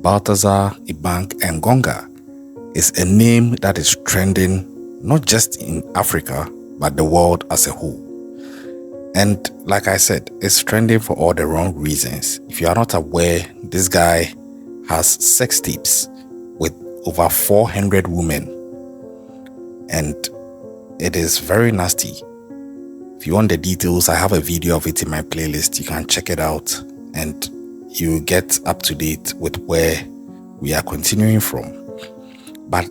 Baltasar Ebang Engonga is a name that is trending not just in Africa, but the world as a whole. And like I said, it's trending for all the wrong reasons. If you are not aware, this guy has sex tapes with over 400 women. And it is very nasty. If you want the details, I have a video of it in my playlist. You can check it out and you get up to date with where we are continuing from. But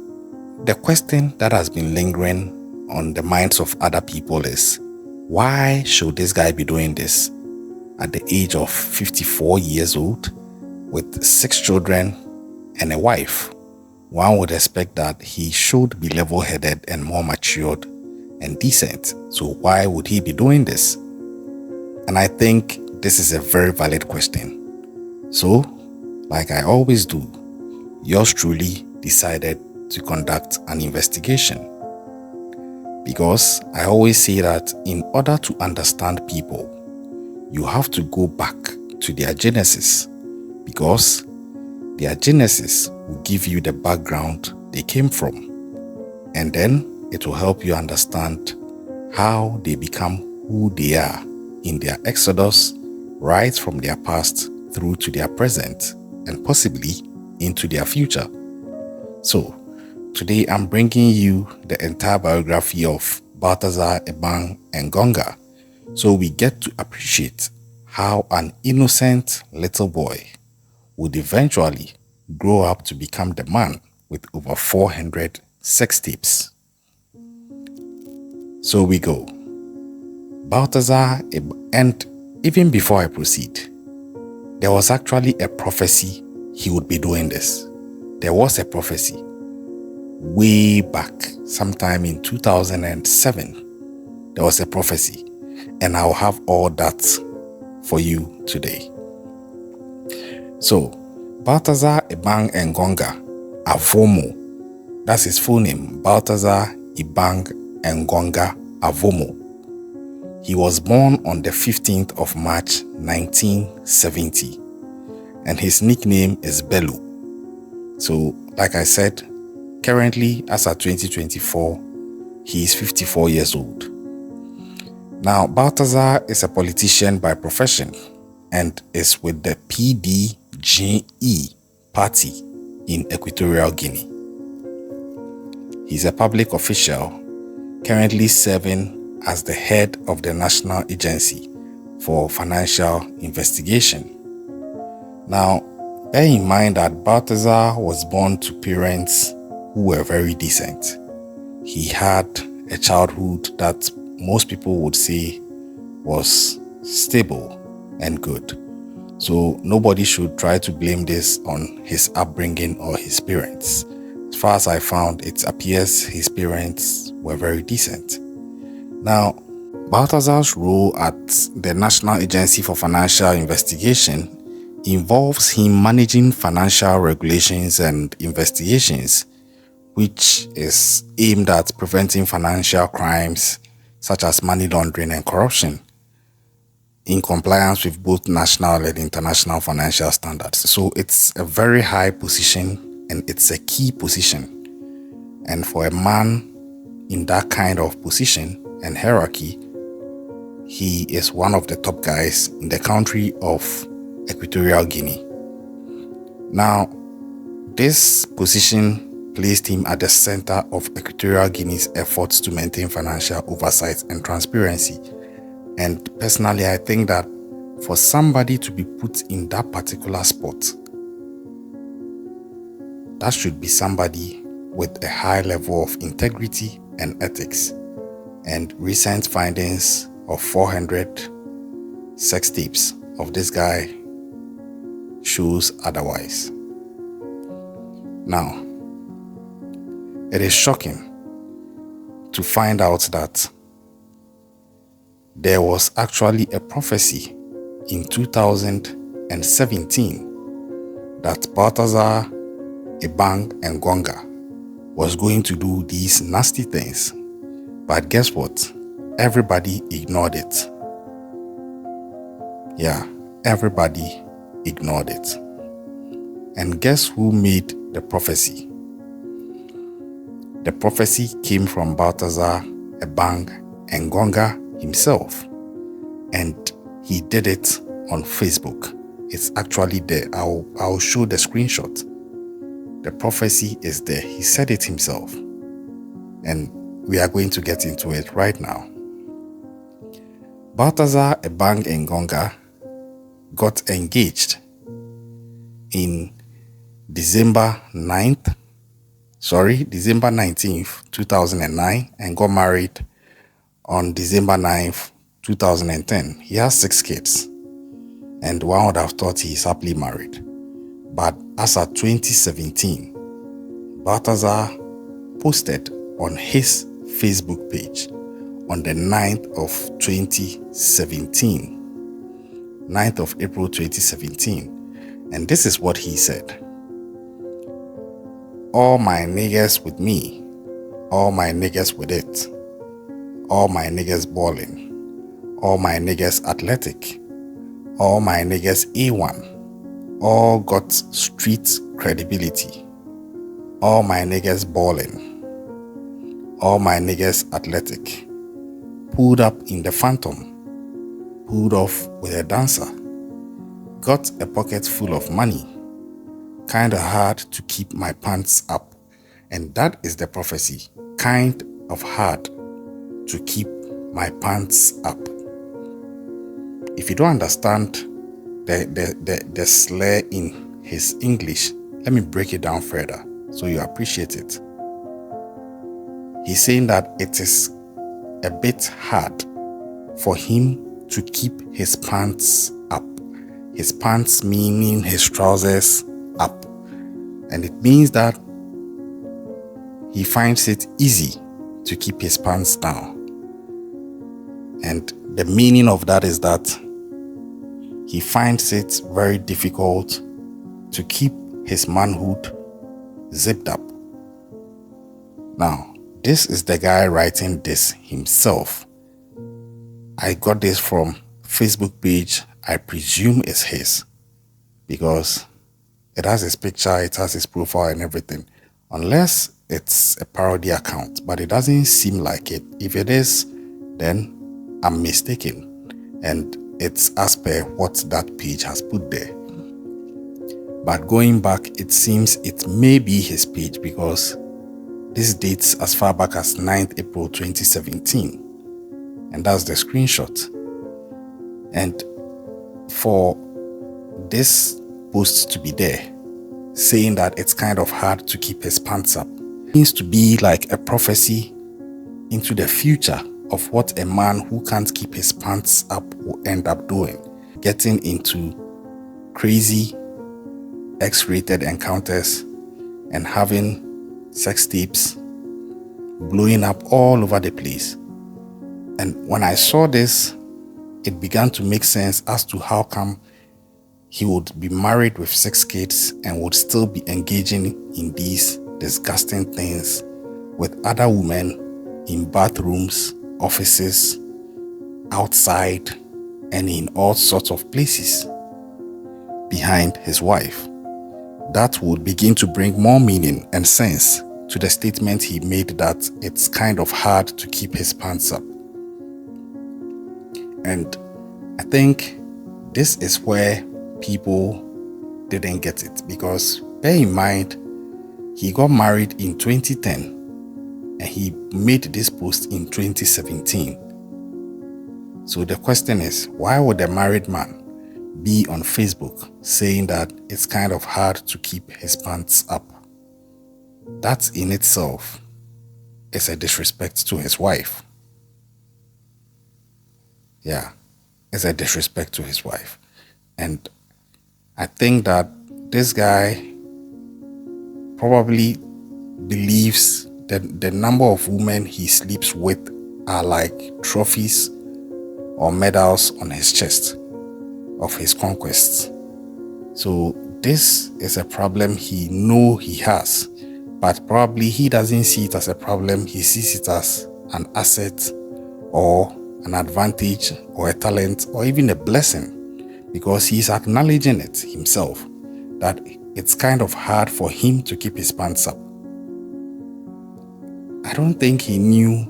the question that has been lingering on the minds of other people is, why should this guy be doing this at the age of 54 years old with 6 children and a wife? One would expect that he should be level-headed and more matured and decent. So why would he be doing this? And I think this is a very valid question. So, like I always do, yours truly decided to conduct an investigation. Because I always say that in order to understand people, you have to go back to their genesis, because their genesis will give you the background they came from, and then it will help you understand how they become who they are in their exodus, right from their past through to their present, and possibly into their future. So, today I'm bringing you the entire biography of Baltasar Ebang Engonga, so we get to appreciate how an innocent little boy would eventually grow up to become the man with over 400 sex tapes. So we go. Baltasar and even before I proceed, there was actually a prophecy he would be doing this. There was a prophecy way back, sometime in 2007. There was a prophecy, and I'll have all that for you today. So, Baltasar Ebang Engonga Avomo, that's his full name, Baltasar Ebang Engonga Avomo. He was born on the 15th of March 1970, and his nickname is Bello. So, like I said, currently, as at 2024, he is 54 years old. Now, Baltasar is a politician by profession and is with the PDGE party in Equatorial Guinea. He's a public official currently serving as the head of the National Agency for Financial Investigation. Now, bear in mind that Baltasar was born to parents who were very decent. He had a childhood that most people would say was stable and good. So nobody should try to blame this on his upbringing or his parents. As far as I found, it appears his parents were very decent. Now, Baltasar's role at the National Agency for Financial Investigation involves him managing financial regulations and investigations, which is aimed at preventing financial crimes such as money laundering and corruption, in compliance with both national and international financial standards. So it's a very high position and it's a key position. And for a man in that kind of position and hierarchy, he is one of the top guys in the country of Equatorial Guinea. Now, this position placed him at the center of Equatorial Guinea's efforts to maintain financial oversight and transparency. And personally, I think that for somebody to be put in that particular spot, that should be somebody with a high level of integrity and ethics. And recent findings of 400 sex tapes of this guy shows otherwise. Now, it is shocking to find out that there was actually a prophecy in 2017 that Baltasar Ebang Engonga was going to do these nasty things. But guess what? Everybody ignored it. Yeah, everybody ignored it. And guess who made the prophecy? The prophecy came from Baltasar Ebang Engonga himself, and he did it on Facebook. It's actually there. I'll show the screenshot. The prophecy is there. He said it himself, and we are going to get into it right now. Baltasar Ebang Engonga got engaged in December 19th, 2009, and got married on December 9th, 2010. He has 6 kids, and one would have thought he is happily married. But as of 2017, Baltasar posted on his Facebook page on the 9th of 2017, 9th of April 2017, and this is what he said. All my niggas with me, all my niggas with it, all my niggas balling, all my niggas athletic, all my niggas A1, all got street credibility, all my niggas balling, all my niggas athletic, pulled up in the Phantom, pulled off with a dancer, got a pocket full of money, kinda hard to keep my pants up. And that is the prophecy, kind of hard to keep my pants up. If you don't understand the slur in his English, let me break it down further so you appreciate it. He's saying that it is a bit hard for him to keep his pants up. His pants meaning his trousers up. And it means that he finds it easy to keep his pants down. And the meaning of that is that he finds it very difficult to keep his manhood zipped up. Now, this is the guy writing this himself. I got this from Facebook page. I presume it's his, because it has his picture, it has his profile and everything, unless it's a parody account, but it doesn't seem like it. If it is, then I'm mistaken, and it's as per what that page has put there. But going back, it seems it may be his page, because this dates as far back as 9th April 2017, and that's the screenshot. And for this post to be there, saying that it's kind of hard to keep his pants up, seems to be like a prophecy into the future of what a man who can't keep his pants up will end up doing, getting into crazy X-rated encounters and having sex tapes blowing up all over the place. And when I saw this, it began to make sense as to how come he would be married with 6 kids and would still be engaging in these disgusting things with other women in bathrooms, offices, outside, and in all sorts of places behind his wife. That would begin to bring more meaning and sense to the statement he made that it's kind of hard to keep his pants up. And I think this is where people didn't get it, because bear in mind, he got married in 2010 and he made this post in 2017. So the question is, why would a married man be on Facebook saying that it's kind of hard to keep his pants up? That in itself is a disrespect to his wife. Yeah, it's a disrespect to his wife. And I think that this guy probably believes that the number of women he sleeps with are like trophies or medals on his chest of his conquests. So this is a problem he knows he has, but probably he doesn't see it as a problem. He sees it as an asset or an advantage or a talent or even a blessing, because he's acknowledging it himself, that it's kind of hard for him to keep his pants up. I don't think he knew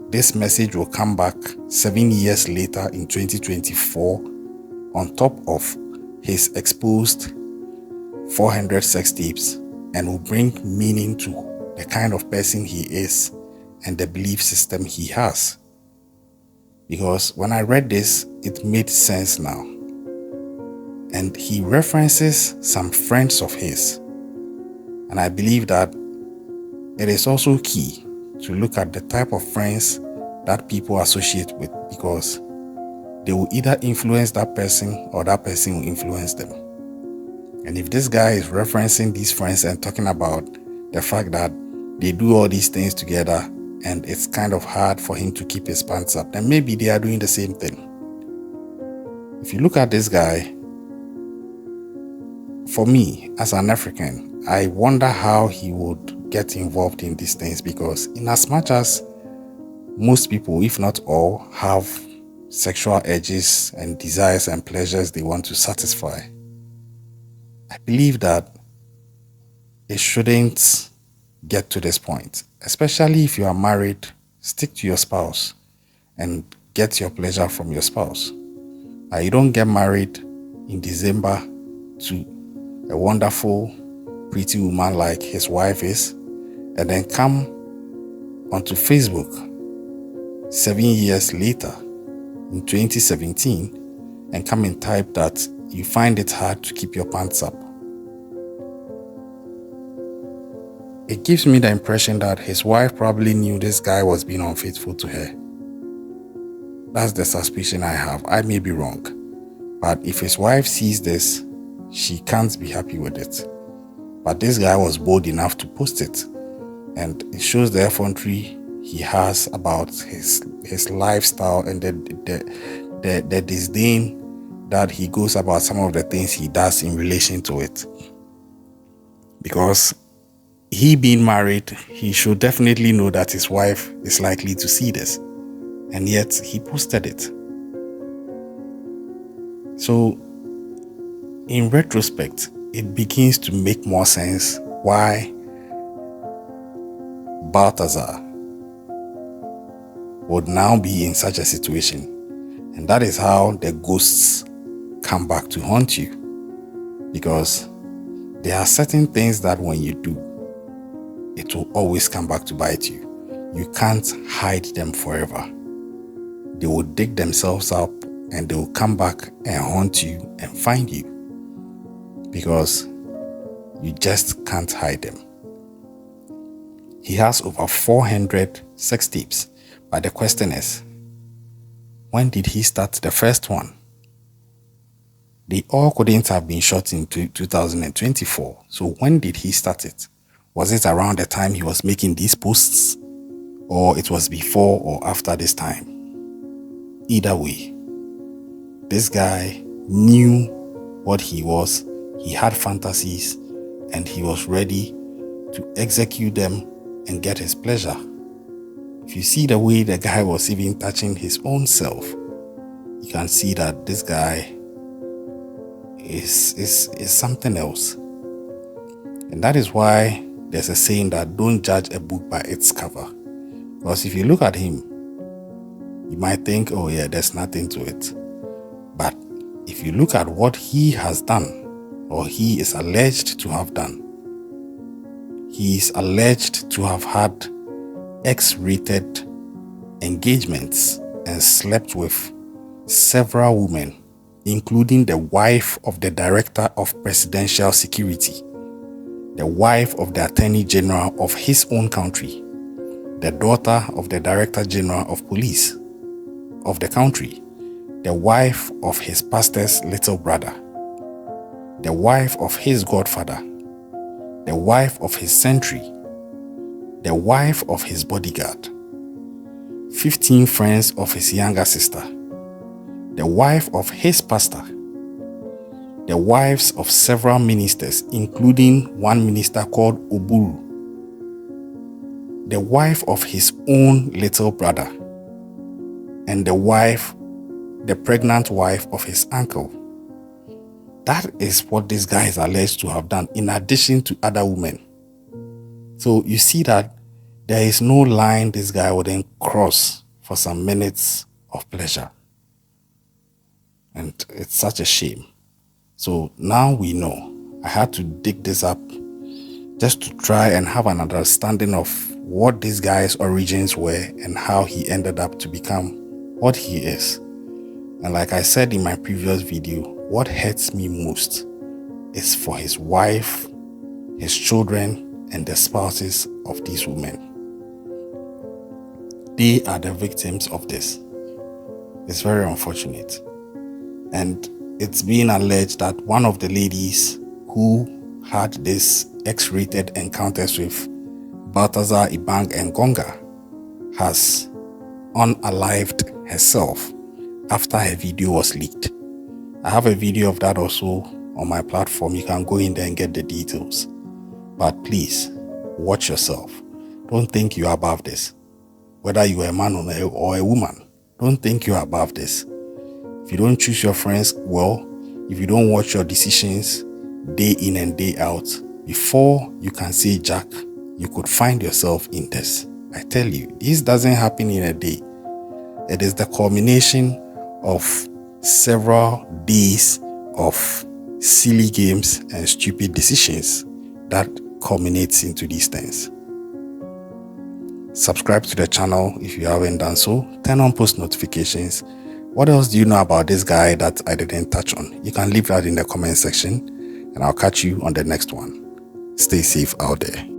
this message will come back 7 years later in 2024 on top of his exposed 400 sex tapes, and will bring meaning to the kind of person he is and the belief system he has. Because when I read this, it made sense now. And he references some friends of his. And I believe that it is also key to look at the type of friends that people associate with, because they will either influence that person or that person will influence them. And if this guy is referencing these friends and talking about the fact that they do all these things together and it's kind of hard for him to keep his pants up, then maybe they are doing the same thing. If you look at this guy, for me, as an African, I wonder how he would get involved in these things, because in as much as most people, if not all, have sexual urges and desires and pleasures they want to satisfy, I believe that it shouldn't get to this point. Especially if you are married, stick to your spouse and get your pleasure from your spouse. You don't get married in December to a wonderful, pretty woman like his wife is, and then come onto Facebook 7 years later in 2017 and come and type that you find it hard to keep your pants up. It gives me the impression that his wife probably knew this guy was being unfaithful to her. That's the suspicion I have. I may be wrong. But if his wife sees this, she can't be happy with it. But this guy was bold enough to post it. And it shows the effrontery he has about his lifestyle and the disdain that he goes about some of the things he does in relation to it. Because he being married, he should definitely know that his wife is likely to see this. And yet he posted it. So in retrospect, it begins to make more sense why Baltasar would now be in such a situation. And that is how the ghosts come back to haunt you. Because there are certain things that when you do, it will always come back to bite you. You can't hide them forever. They will dig themselves up and they will come back and haunt you and find you. Because you just can't hide them. He has over 400 sex tapes. But the question is, when did he start the first one? They all couldn't have been shot in 2024. So when did he start it? Was it around the time he was making these posts? Or it was before or after this time? Either way, this guy knew what he was. He had fantasies and he was ready to execute them and get his pleasure. If you see the way the guy was even touching his own self, you can see that this guy is something else. And that is why there's a saying that don't judge a book by its cover. Because if you look at him, you might think, oh yeah, there's nothing to it. But if you look at what he has done, or he is alleged to have done, he is alleged to have had X-rated engagements and slept with several women, including the wife of the Director of Presidential Security, the wife of the Attorney General of his own country, the daughter of the Director General of Police of the country, the wife of his pastor's little brother, the wife of his godfather, the wife of his sentry, the wife of his bodyguard, 15 friends of his younger sister, the wife of his pastor, the wives of several ministers, including one minister called Oburu, the wife of his own little brother, and the pregnant wife of his uncle. That is what this guy is alleged to have done, in addition to other women. So you see that there is no line this guy wouldn't cross for some minutes of pleasure. And it's such a shame. So now we know. I had to dig this up just to try and have an understanding of what this guy's origins were and how he ended up to become what he is. And like I said in my previous video, what hurts me most is for his wife, his children, and the spouses of these women. They are the victims of this. It's very unfortunate. And it's being alleged that one of the ladies who had this X-rated encounters with Baltasar Ebang Engonga has unalived herself after her video was leaked. I have a video of that also on my platform. You can go in there and get the details. But please, watch yourself. Don't think you are above this. Whether you are a man or a woman, don't think you are above this. If you don't choose your friends well, if you don't watch your decisions day in and day out, before you can say Jack, you could find yourself in this. I tell you, this doesn't happen in a day. It is the culmination of several days of silly games and stupid decisions that culminates into these things. Subscribe to the channel if you haven't done so. Turn on post notifications. What else do you know about this guy that I didn't touch on? You can leave that in the comment section, and I'll catch you on the next one. Stay safe out there.